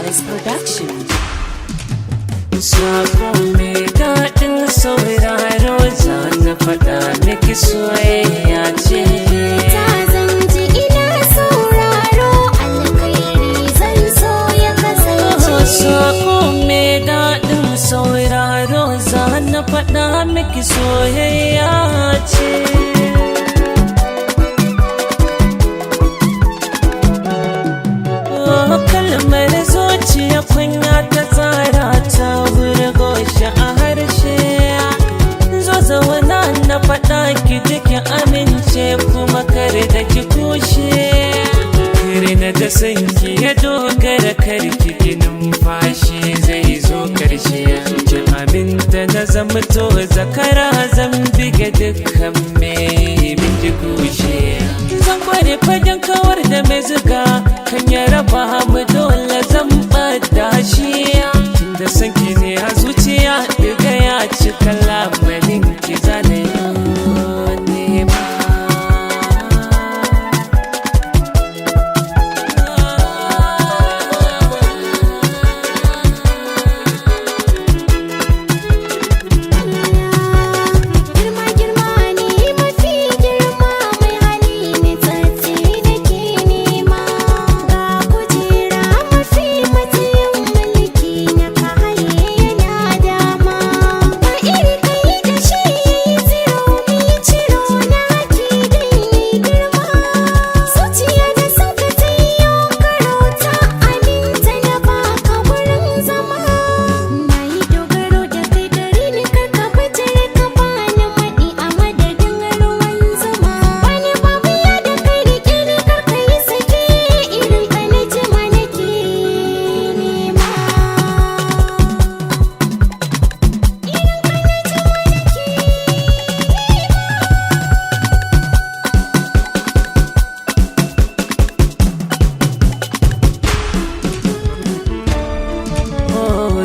Palace Production. Sako mai daɗin sauraro za na faɗa miki soyayya ce. Ta zan ji ina sauraro alkhairi zan so ya kasance. Sako mai daɗin sauraro za na faɗa miki soyayya ce. Kalmar zuciya kunya ta tsara ta burgo shi a harshe. Zo zauna na faɗa ki ki amince kuma kare da ki kushe. Kare na da sanki ya dogara karki ki numfashi zai zo karshe. Ki aminta na zama to zakara zan bige dukkan mai bin ki kushe. Zan kware fagen kawar da mai zuga kan ya raba mu dole zan bada shi. Da sanki ne a zuciya diga ya cika lamarin ki zane nema.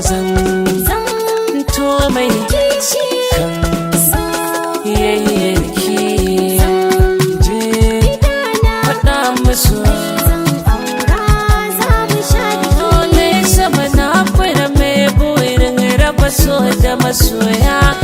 Zan to mai kishi kan yayyarki je faɗa musu ne sama na fara mai burin raba so da masoya.